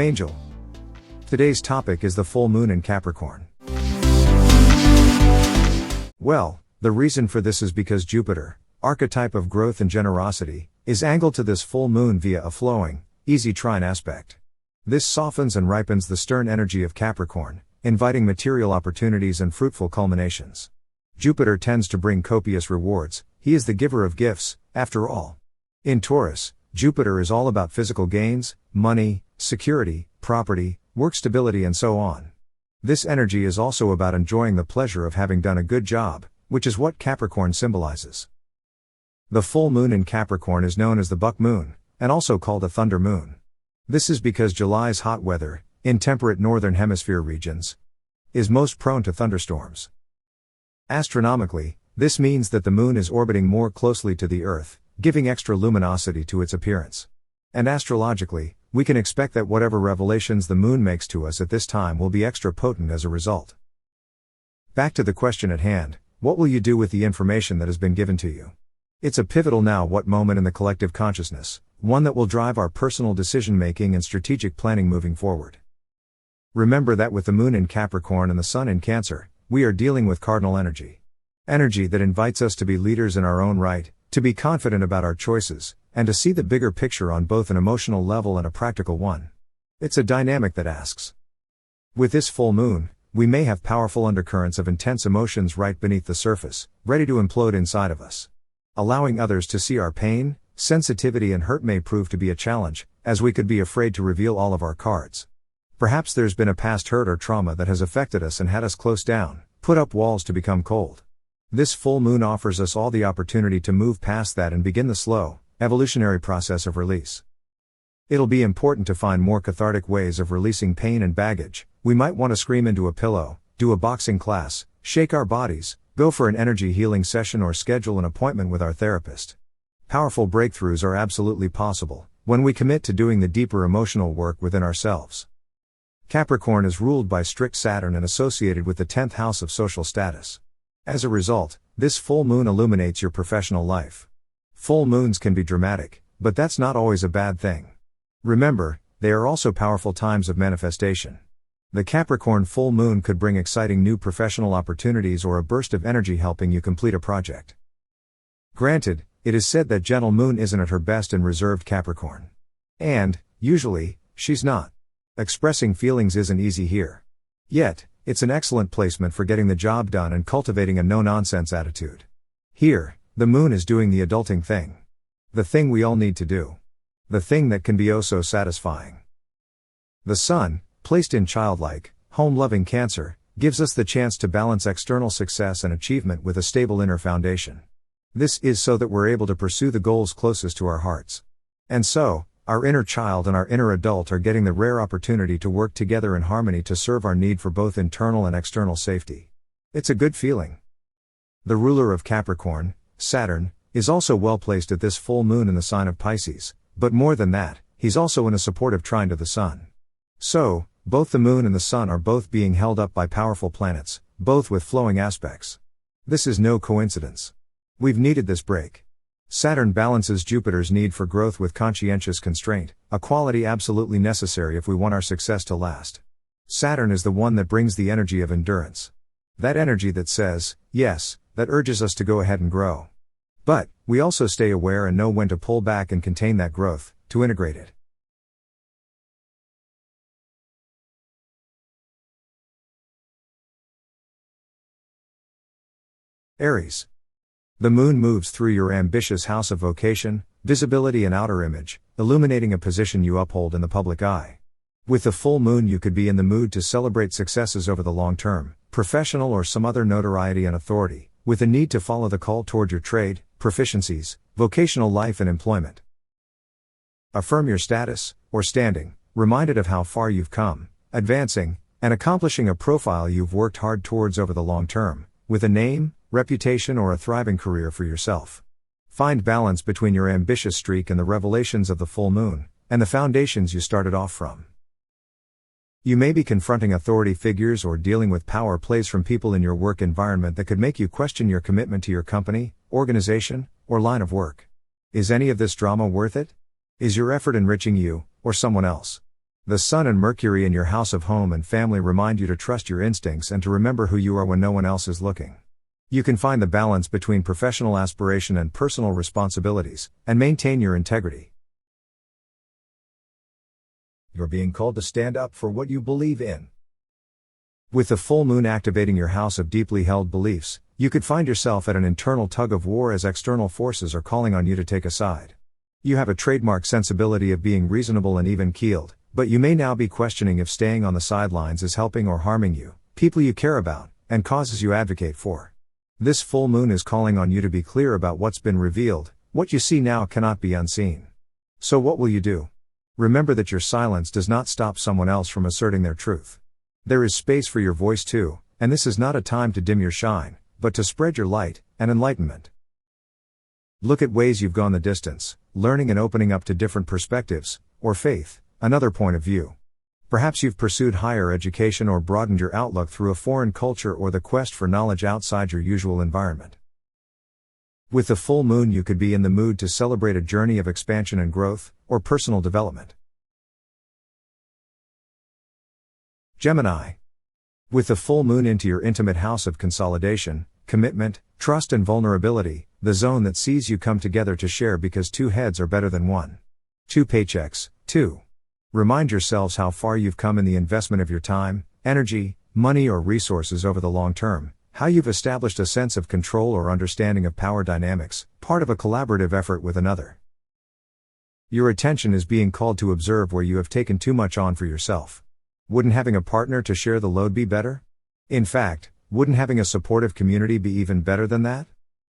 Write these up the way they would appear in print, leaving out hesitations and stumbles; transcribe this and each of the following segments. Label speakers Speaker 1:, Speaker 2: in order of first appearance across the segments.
Speaker 1: Angel. Today's topic is the full moon in Capricorn. Well, the reason for this is because Jupiter, archetype of growth and generosity, is angled to this full moon via a flowing, easy trine aspect. This softens and ripens the stern energy of Capricorn, inviting material opportunities and fruitful culminations. Jupiter tends to bring copious rewards. He is the giver of gifts, after all. In Taurus, Jupiter is all about physical gains, money, security, property, work stability and so on. This energy is also about enjoying the pleasure of having done a good job, which is what Capricorn symbolizes. The full moon in Capricorn is known as the buck moon, and also called a thunder moon. This is because July's hot weather, in temperate northern hemisphere regions, is most prone to thunderstorms. Astronomically, this means that the moon is orbiting more closely to the Earth, giving extra luminosity to its appearance. And astrologically, we can expect that whatever revelations the moon makes to us at this time will be extra potent as a result. Back to the question at hand, what will you do with the information that has been given to you? It's a pivotal now what moment in the collective consciousness, one that will drive our personal decision-making and strategic planning moving forward. Remember that with the moon in Capricorn and the sun in Cancer, we are dealing with cardinal energy. Energy that invites us to be leaders in our own right, to be confident about our choices, and to see the bigger picture on both an emotional level and a practical one. It's a dynamic that asks. With this full moon, we may have powerful undercurrents of intense emotions right beneath the surface, ready to implode inside of us. Allowing others to see our pain, sensitivity and hurt may prove to be a challenge, as we could be afraid to reveal all of our cards. Perhaps there's been a past hurt or trauma that has affected us and had us close down, put up walls to become cold. This full moon offers us all the opportunity to move past that and begin the slow, evolutionary process of release. It'll be important to find more cathartic ways of releasing pain and baggage. We might want to scream into a pillow, do a boxing class, shake our bodies, go for an energy healing session or schedule an appointment with our therapist. Powerful breakthroughs are absolutely possible when we commit to doing the deeper emotional work within ourselves. Capricorn is ruled by strict Saturn and associated with the 10th house of social status. As a result, this full moon illuminates your professional life. Full moons can be dramatic, but that's not always a bad thing. Remember, they are also powerful times of manifestation. The Capricorn full moon could bring exciting new professional opportunities or a burst of energy helping you complete a project. Granted, it is said that gentle moon isn't at her best in reserved Capricorn. And, usually, she's not. Expressing feelings isn't easy here. Yet, it's an excellent placement for getting the job done and cultivating a no-nonsense attitude. Here, the moon is doing the adulting thing. The thing we all need to do. The thing that can be oh so satisfying. The sun, placed in childlike, home-loving Cancer, gives us the chance to balance external success and achievement with a stable inner foundation. This is so that we're able to pursue the goals closest to our hearts. And so, our inner child and our inner adult are getting the rare opportunity to work together in harmony to serve our need for both internal and external safety. It's a good feeling. The ruler of Capricorn, Saturn, is also well placed at this full moon in the sign of Pisces, but more than that, he's also in a supportive trine to the sun. So, both the moon and the sun are both being held up by powerful planets, both with flowing aspects. This is no coincidence. We've needed this break. Saturn balances Jupiter's need for growth with conscientious constraint, a quality absolutely necessary if we want our success to last. Saturn is the one that brings the energy of endurance. That energy that says, yes, that urges us to go ahead and grow. But, we also stay aware and know when to pull back and contain that growth, to integrate it. Aries. The moon moves through your ambitious house of vocation, visibility and outer image, illuminating a position you uphold in the public eye. With the full moon you could be in the mood to celebrate successes over the long term, professional or some other notoriety and authority, with a need to follow the call toward your trade, proficiencies, vocational life and employment. Affirm your status, or standing, reminded of how far you've come, advancing, and accomplishing a profile you've worked hard towards over the long term, with a name, reputation or a thriving career for yourself. Find balance between your ambitious streak and the revelations of the full moon, and the foundations you started off from. You may be confronting authority figures or dealing with power plays from people in your work environment that could make you question your commitment to your company, organization, or line of work. Is any of this drama worth it? Is your effort enriching you, or someone else? The Sun and Mercury in your house of home and family remind you to trust your instincts and to remember who you are when no one else is looking. You can find the balance between professional aspiration and personal responsibilities, and maintain your integrity. You're being called to stand up for what you believe in. With the full moon activating your house of deeply held beliefs, you could find yourself at an internal tug of war as external forces are calling on you to take a side. You have a trademark sensibility of being reasonable and even-keeled, but you may now be questioning if staying on the sidelines is helping or harming you, people you care about, and causes you advocate for. This full moon is calling on you to be clear about what's been revealed. What you see now cannot be unseen. So what will you do? Remember that your silence does not stop someone else from asserting their truth. There is space for your voice too, and this is not a time to dim your shine, but to spread your light and enlightenment. Look at ways you've gone the distance, learning and opening up to different perspectives, or faith, another point of view. Perhaps you've pursued higher education or broadened your outlook through a foreign culture or the quest for knowledge outside your usual environment. With the full moon, you could be in the mood to celebrate a journey of expansion and growth, or personal development. Gemini. With the full moon into your intimate house of consolidation, commitment, trust and vulnerability, the zone that sees you come together to share because two heads are better than one. Two paychecks, two. Remind yourselves how far you've come in the investment of your time, energy, money or resources over the long term, how you've established a sense of control or understanding of power dynamics, part of a collaborative effort with another. Your attention is being called to observe where you have taken too much on for yourself. Wouldn't having a partner to share the load be better? In fact, wouldn't having a supportive community be even better than that?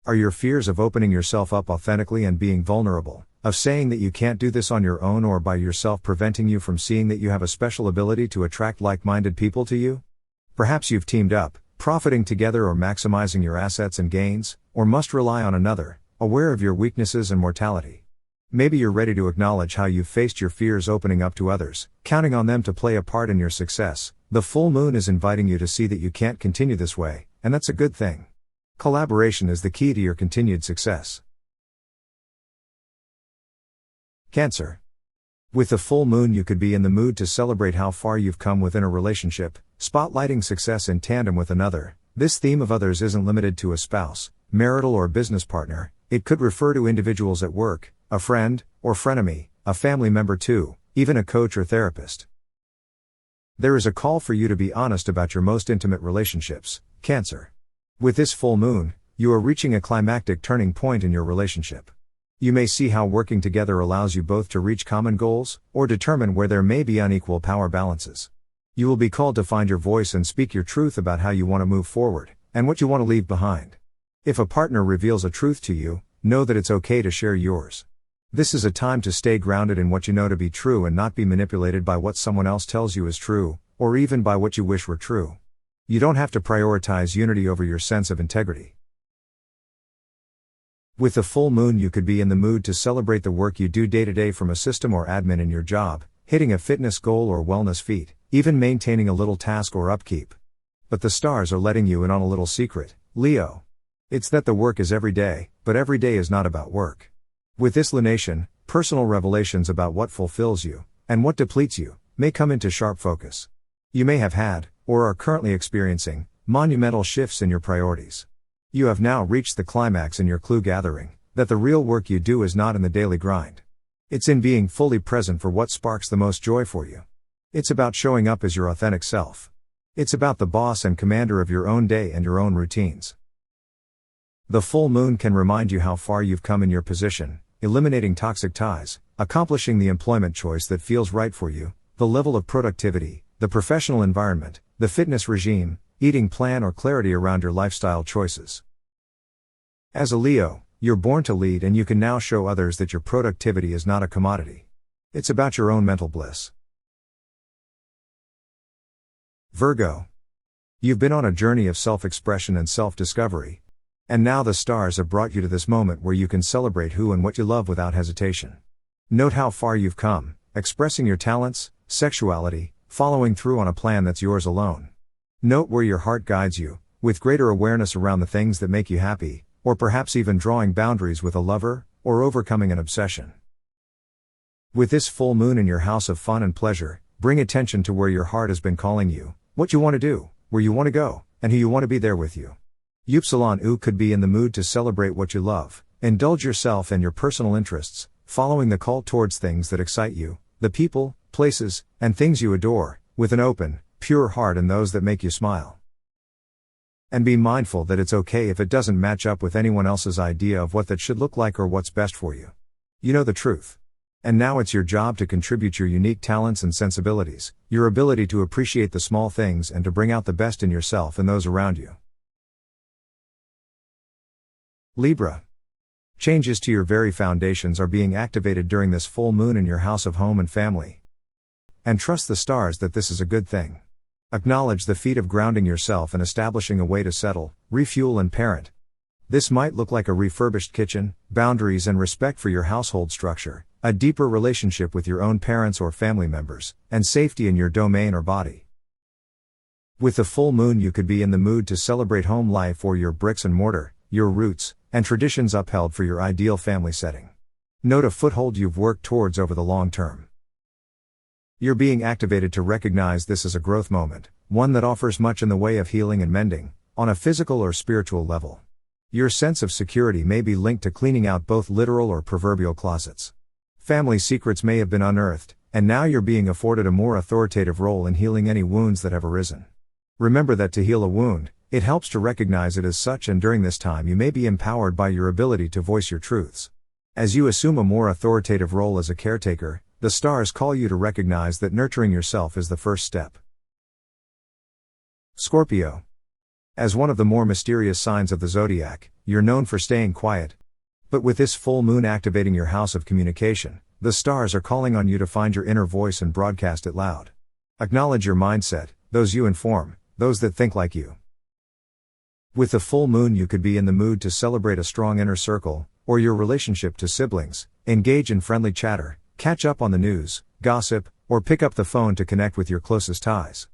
Speaker 1: Are your fears of opening yourself up authentically and being vulnerable, of saying that you can't do this on your own or by yourself preventing you from seeing that you have a special ability to attract like-minded people to you? Perhaps you've teamed up, profiting together or maximizing your assets and gains, or must rely on another, aware of your weaknesses and mortality. Maybe you're ready to acknowledge how you've faced your fears opening up to others, counting on them to play a part in your success. The full moon is inviting you to see that you can't continue this way, and that's a good thing. Collaboration is the key to your continued success. Cancer. With the full moon, you could be in the mood to celebrate how far you've come within a relationship, spotlighting success in tandem with another. This theme of others isn't limited to a spouse, marital or business partner. It could refer to individuals at work, a friend, or frenemy, a family member too, even a coach or therapist. There is a call for you to be honest about your most intimate relationships, Cancer. With this full moon, you are reaching a climactic turning point in your relationship. You may see how working together allows you both to reach common goals, or determine where there may be unequal power balances. You will be called to find your voice and speak your truth about how you want to move forward, and what you want to leave behind. If a partner reveals a truth to you, know that it's okay to share yours. This is a time to stay grounded in what you know to be true and not be manipulated by what someone else tells you is true, or even by what you wish were true. You don't have to prioritize unity over your sense of integrity. With the full moon, you could be in the mood to celebrate the work you do day to day, from a system or admin in your job, hitting a fitness goal or wellness feat, even maintaining a little task or upkeep. But the stars are letting you in on a little secret, Leo. It's that the work is every day, but every day is not about work. With this lunation, personal revelations about what fulfills you, and what depletes you, may come into sharp focus. You may have had, or are currently experiencing, monumental shifts in your priorities. You have now reached the climax in your clue gathering, that the real work you do is not in the daily grind. It's in being fully present for what sparks the most joy for you. It's about showing up as your authentic self. It's about the boss and commander of your own day and your own routines. The full moon can remind you how far you've come in your position, eliminating toxic ties, accomplishing the employment choice that feels right for you, the level of productivity, the professional environment, the fitness regime, eating plan or clarity around your lifestyle choices. As a Leo, you're born to lead, and you can now show others that your productivity is not a commodity. It's about your own mental bliss. Virgo. You've been on a journey of self-expression and self-discovery. And now the stars have brought you to this moment where you can celebrate who and what you love without hesitation. Note how far you've come, expressing your talents, sexuality, following through on a plan that's yours alone. Note where your heart guides you, with greater awareness around the things that make you happy, or perhaps even drawing boundaries with a lover, or overcoming an obsession. With this full moon in your house of fun and pleasure, bring attention to where your heart has been calling you, what you want to do, where you want to go, and who you want to be there with you. You could be in the mood to celebrate what you love, indulge yourself and your personal interests, following the call towards things that excite you, the people, places, and things you adore, with an open, pure heart, and those that make you smile. And be mindful that it's okay if it doesn't match up with anyone else's idea of what that should look like or what's best for you. You know the truth. And now it's your job to contribute your unique talents and sensibilities, your ability to appreciate the small things and to bring out the best in yourself and those around you. Libra. Changes to your very foundations are being activated during this full moon in your house of home and family. And trust the stars that this is a good thing. Acknowledge the feat of grounding yourself and establishing a way to settle, refuel and parent. This might look like a refurbished kitchen, boundaries and respect for your household structure, a deeper relationship with your own parents or family members, and safety in your domain or body. With the full moon you could be in the mood to celebrate home life or your bricks and mortar, your roots, and traditions upheld for your ideal family setting. Note a foothold you've worked towards over the long term. You're being activated to recognize this as a growth moment, one that offers much in the way of healing and mending, on a physical or spiritual level. Your sense of security may be linked to cleaning out both literal or proverbial closets. Family secrets may have been unearthed, and now you're being afforded a more authoritative role in healing any wounds that have arisen. Remember that to heal a wound, it helps to recognize it as such, and during this time you may be empowered by your ability to voice your truths. As you assume a more authoritative role as a caretaker, the stars call you to recognize that nurturing yourself is the first step. Scorpio. As one of the more mysterious signs of the zodiac, you're known for staying quiet. But with this full moon activating your house of communication, the stars are calling on you to find your inner voice and broadcast it loud. Acknowledge your mindset, those you inform, those that think like you. With the full moon you could be in the mood to celebrate a strong inner circle, or your relationship to siblings, engage in friendly chatter, catch up on the news, gossip, or pick up the phone to connect with your closest ties.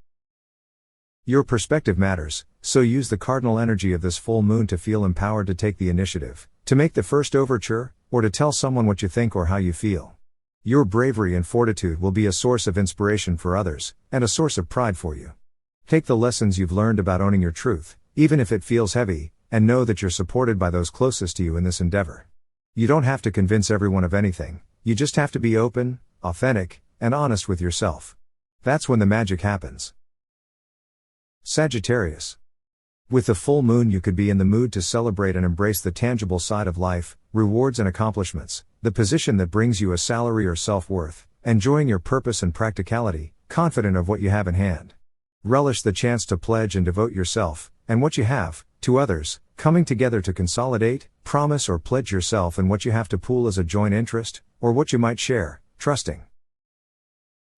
Speaker 1: Your perspective matters, so use the cardinal energy of this full moon to feel empowered to take the initiative, to make the first overture, or to tell someone what you think or how you feel. Your bravery and fortitude will be a source of inspiration for others, and a source of pride for you. Take the lessons you've learned about owning your truth, even if it feels heavy, and know that you're supported by those closest to you in this endeavor. You don't have to convince everyone of anything, you just have to be open, authentic, and honest with yourself. That's when the magic happens. Sagittarius. With the full moon you could be in the mood to celebrate and embrace the tangible side of life, rewards and accomplishments, the position that brings you a salary or self-worth, enjoying your purpose and practicality, confident of what you have in hand. Relish the chance to pledge and devote yourself, and what you have, to others, coming together to consolidate, promise or pledge yourself and what you have to pool as a joint interest, or what you might share, trusting.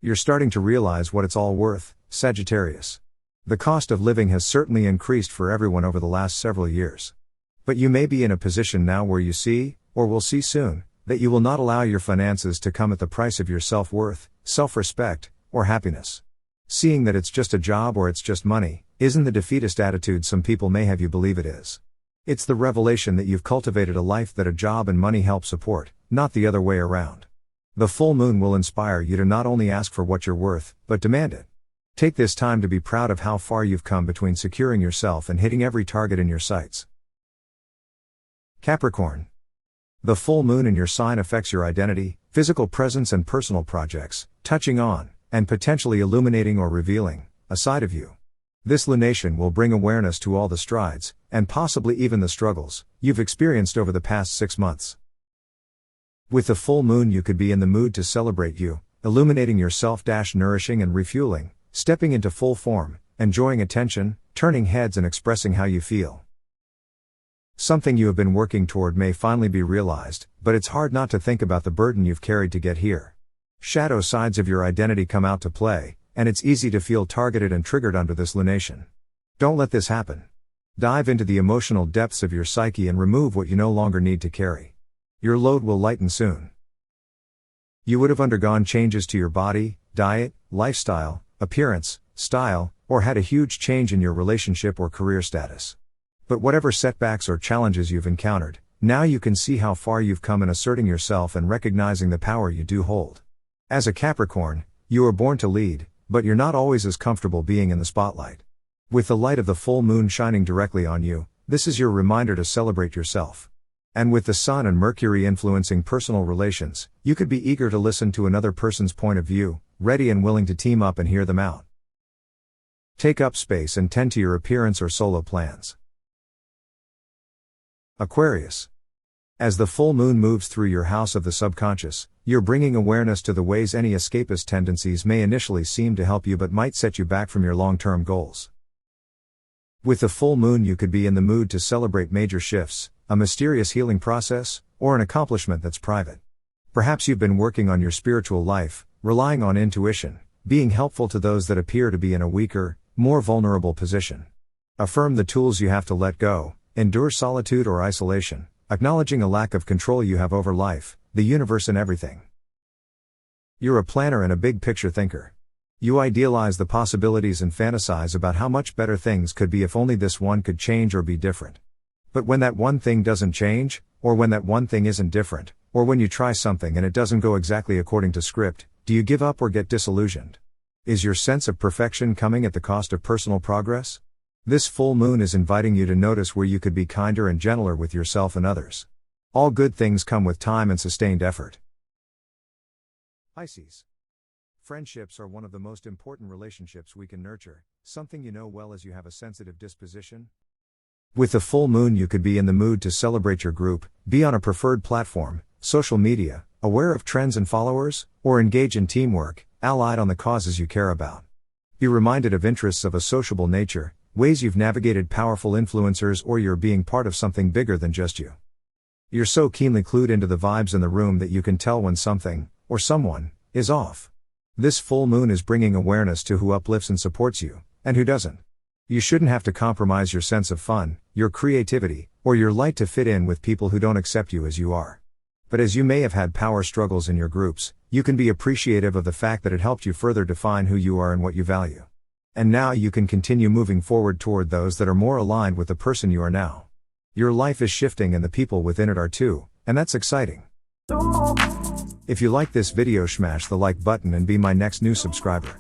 Speaker 1: You're starting to realize what it's all worth, Sagittarius. The cost of living has certainly increased for everyone over the last several years. But you may be in a position now where you see, or will see soon, that you will not allow your finances to come at the price of your self-worth, self-respect, or happiness. Seeing that it's just a job or it's just money, isn't the defeatist attitude some people may have you believe it is. It's the revelation that you've cultivated a life that a job and money help support, not the other way around. The full moon will inspire you to not only ask for what you're worth, but demand it. Take this time to be proud of how far you've come between securing yourself and hitting every target in your sights. Capricorn. The full moon in your sign affects your identity, physical presence and personal projects, touching on, and potentially illuminating or revealing, a side of you. This lunation will bring awareness to all the strides, and possibly even the struggles, you've experienced over the past 6 months. With the full moon you could be in the mood to celebrate you, illuminating yourself, nourishing and refueling, stepping into full form, enjoying attention, turning heads and expressing how you feel. Something you have been working toward may finally be realized, but it's hard not to think about the burden you've carried to get here. Shadow sides of your identity come out to play, and it's easy to feel targeted and triggered under this lunation. Don't let this happen. Dive into the emotional depths of your psyche and remove what you no longer need to carry. Your load will lighten soon. You would have undergone changes to your body, diet, lifestyle, appearance, style, or had a huge change in your relationship or career status. But whatever setbacks or challenges you've encountered, now you can see how far you've come in asserting yourself and recognizing the power you do hold. As a Capricorn, you are born to lead, but you're not always as comfortable being in the spotlight. With the light of the full moon shining directly on you, this is your reminder to celebrate yourself. And with the Sun and Mercury influencing personal relations, you could be eager to listen to another person's point of view, ready and willing to team up and hear them out. Take up space and tend to your appearance or solo plans. Aquarius. As the full moon moves through your house of the subconscious, you're bringing awareness to the ways any escapist tendencies may initially seem to help you but might set you back from your long-term goals. With the full moon you could be in the mood to celebrate major shifts, a mysterious healing process, or an accomplishment that's private. Perhaps you've been working on your spiritual life, relying on intuition, being helpful to those that appear to be in a weaker, more vulnerable position. Affirm the tools you have to let go, endure solitude or isolation, acknowledging a lack of control you have over life, the universe and everything. You're a planner and a big picture thinker. You idealize the possibilities and fantasize about how much better things could be if only this one could change or be different. But when that one thing doesn't change, or when that one thing isn't different, or when you try something and it doesn't go exactly according to script, do you give up or get disillusioned? Is your sense of perfection coming at the cost of personal progress? This full moon is inviting you to notice where you could be kinder and gentler with yourself and others. All good things come with time and sustained effort. Pisces. Friendships are one of the most important relationships we can nurture, something you know well as you have a sensitive disposition. With the full moon you could be in the mood to celebrate your group, be on a preferred platform, social media, aware of trends and followers, or engage in teamwork, allied on the causes you care about. Be reminded of interests of a sociable nature, ways you've navigated powerful influencers or you're being part of something bigger than just you. You're so keenly clued into the vibes in the room that you can tell when something, or someone, is off. This full moon is bringing awareness to who uplifts and supports you, and who doesn't. You shouldn't have to compromise your sense of fun, your creativity, or your light to fit in with people who don't accept you as you are. But as you may have had power struggles in your groups, you can be appreciative of the fact that it helped you further define who you are and what you value. And now you can continue moving forward toward those that are more aligned with the person you are now. Your life is shifting and the people within it are too, and that's exciting. If you like this video, smash the like button and be my next new subscriber.